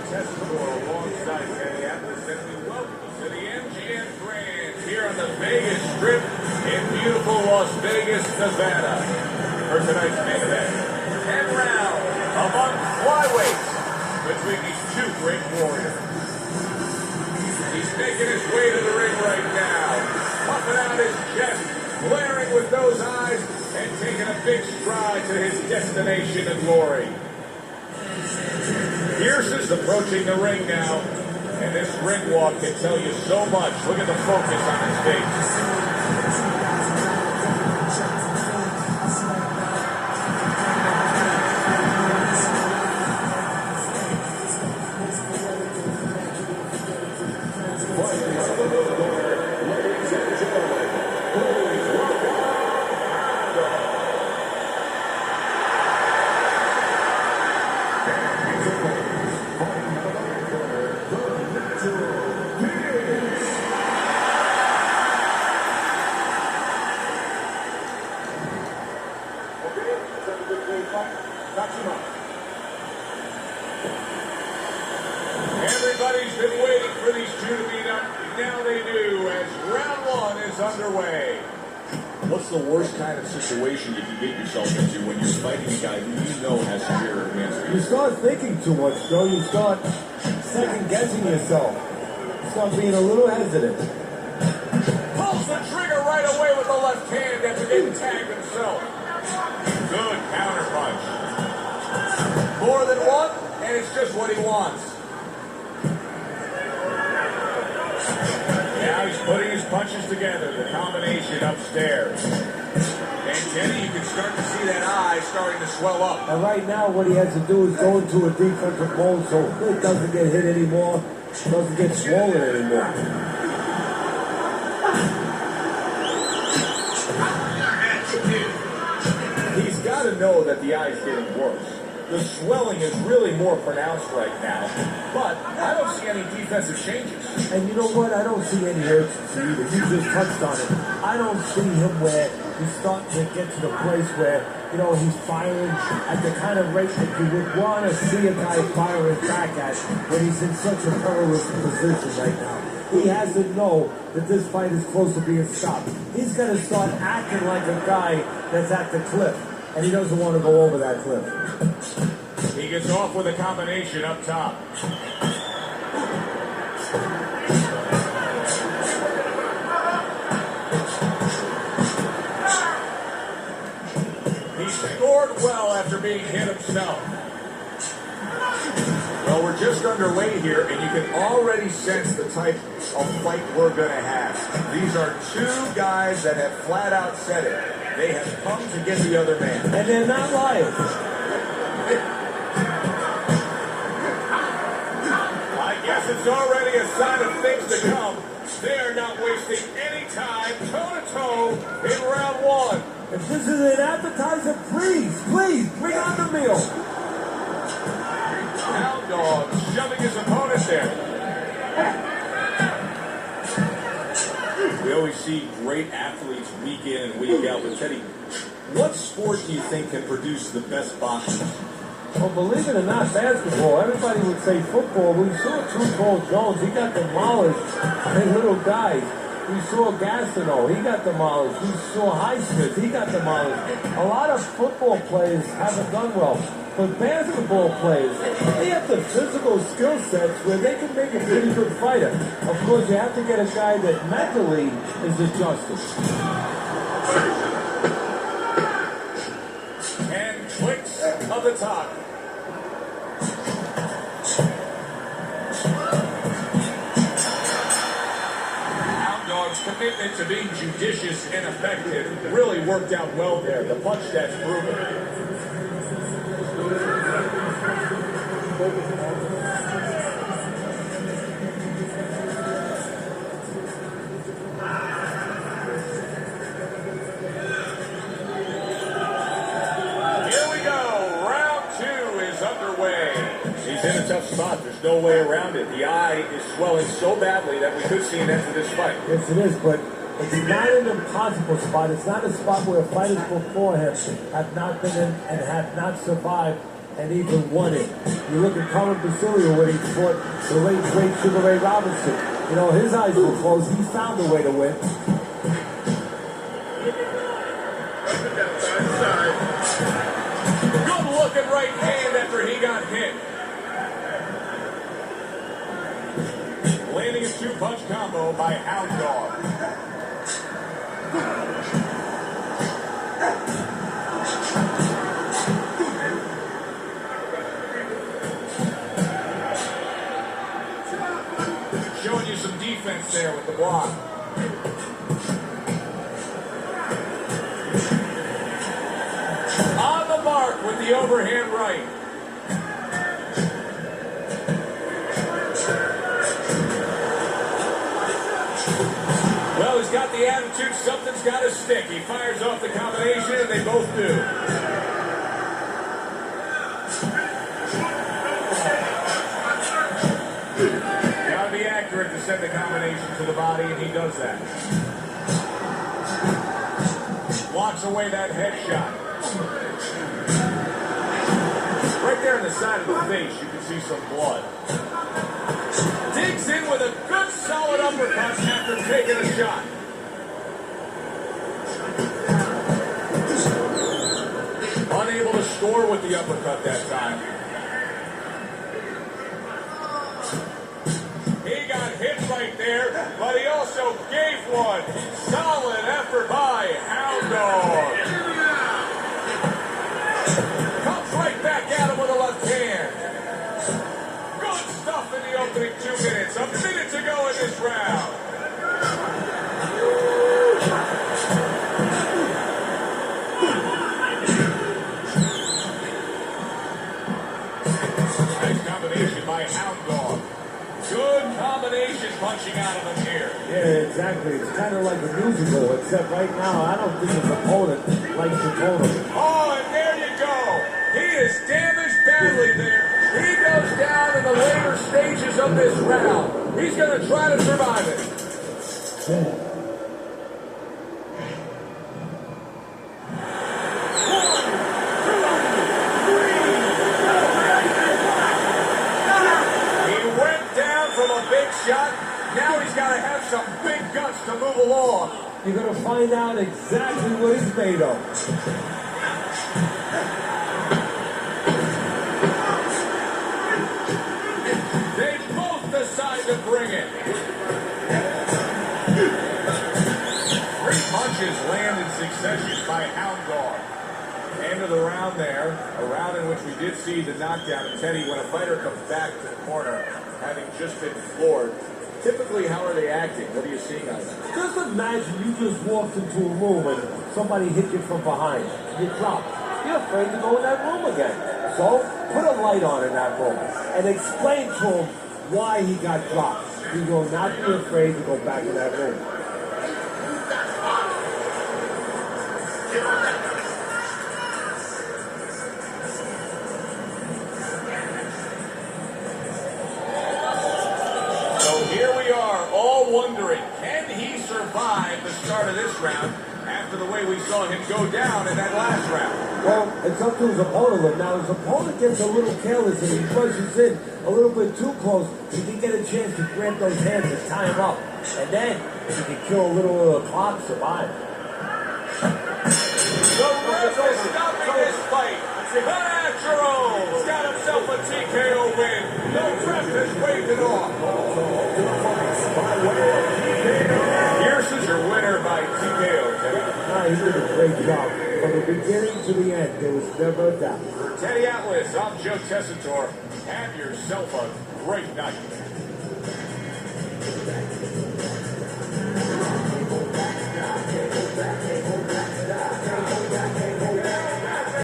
Test score alongside Minneapolis, and we welcome you to the MGM Grand here on the Vegas Strip in beautiful Las Vegas, Nevada. For tonight's main event, 10 rounds among flyweights between these two great warriors. He's making his way to the ring right now, puffing out his chest, glaring with those eyes, and taking a big stride to his destination and glory. Pierce is approaching the ring now, and this ring walk can tell you so much. Look at the focus on his face. Everybody's been waiting for these two to meet up. Now they do, as round one is underway. What's the worst kind of situation you can get yourself into when you're fighting a guy who you know has severe cancer? You start thinking too much, Joe. You start second-guessing yourself. You start being a little hesitant. Pulls the trigger right away with the left hand after getting tagged himself. Good counter punch. More than one, and it's just what he wants. Now he's putting his punches together, the combination upstairs. And Kenny, you can start to see that eye starting to swell up. And right now, what he has to do is go into a defensive mode so it doesn't get hit anymore, doesn't get swollen anymore. He's got to know that the eye's getting worse. The swelling is really more pronounced right now, but I don't see any defensive changes. And you know what? I don't see any urgency either. You just touched on it. I don't see him where he's starting to get to the place where, you know, he's firing at the kind of rate that you would want to see a guy firing back at when he's in such a perilous position right now. He has to know that this fight is close to being stopped. He's got to start acting like a guy that's at the cliff, and he doesn't want to go over that cliff. He gets off with a combination up top. He scored well after being hit himself. Well, we're just underway here, and you can already sense the type of fight we're going to have. These are two guys that have flat out said it. They have come to get the other man. And they're not liars. I guess it's already a sign of things to come. They're not wasting any time toe-to-toe in round one. If this is an appetizer, please, bring on the meal. Hound Dog shoving his opponent there. We always see great athletes week in and week out. But Teddy, what sport do you think can produce the best boxers? Well, believe it or not, basketball, everybody would say football. We saw Too Cold Jones. He got demolished by little guys. We saw Gastineau. He got demolished. We saw Highsmith. He got demolished. A lot of football players haven't done well. But basketball players, they have the physical skill sets where they can make a pretty good fighter. Of course, you have to get a guy that mentally is adjusted. And clicks of the top. Hound Dog's commitment to being judicious and effective really worked out well there. The punch that's proven. He's in a tough spot. There's no way around it. The eye is swelling so badly that we could see an end to this fight. Yes, it is, but it's not an impossible spot. It's not a spot where fighters before him have not been in and have not survived and even won it. You look at Colin Basilio when he fought the late great Sugar Ray Robinson. You know, his eyes were closed. He found a way to win. Good looking right hand after he got hit. Landing a 2-punch combo by Hound Dog. Showing you some defense there with the block. On the mark with the overhand right. Well, he's got the attitude, something's got to stick. He fires off the combination, and they both do. Gotta be accurate to send the combination to the body, and he does that. Blocks away that headshot. Right there on the side of the face, you can see some blood. Digs in with a good solid uppercut after taking a shot. Unable to score with the uppercut that time. He got hit right there, but he also gave one. Solid effort by Hound Dog. Comes right back at him with a left hand. Good stuff in the opening 2 minutes. A minute to go in this round. Nice combination by Hound Dog. Good combination punching out of him here. Yeah, exactly. It's kind of like a musical, except right now, I don't think his opponent likes to hold him. Oh, and there you go. He is damaged badly there. He goes down in the later stages of this round. He's going to try to survive it. He went down from a big shot. Now he's got to have some big guts to move along. You're going to find out exactly what he's made of. They both decide to bring it. 3 punches land in succession by Hound Dog. End of the round there. A round in which we did see the knockdown. And Teddy, when a fighter comes back to the corner, having just been floored, typically how are they acting? What are you seeing on that? Just imagine you just walked into a room and somebody hit you from behind. You drop. You're afraid to go in that room again. So, put a light on in that room and explain to him why he got dropped. He will not be afraid to go back in that room. So here we are, all wondering, can he survive the start of this round after the way we saw him go down in that last round? Well, it's up to his opponent. Now, his opponent gets a little careless and he pushes in a little bit too close. He can get a chance to grab those hands and tie him up. And then he can kill a little of the clock, survive. The ref is stopping this fight. Jerome's got himself a TKO win. The ref has waved it off. Pierce is your winner by TKO, Teddy. He did a great job. From the beginning to the end, there was never a doubt. For Teddy Atlas, I'm Joe Tessitore. Have yourself a great night.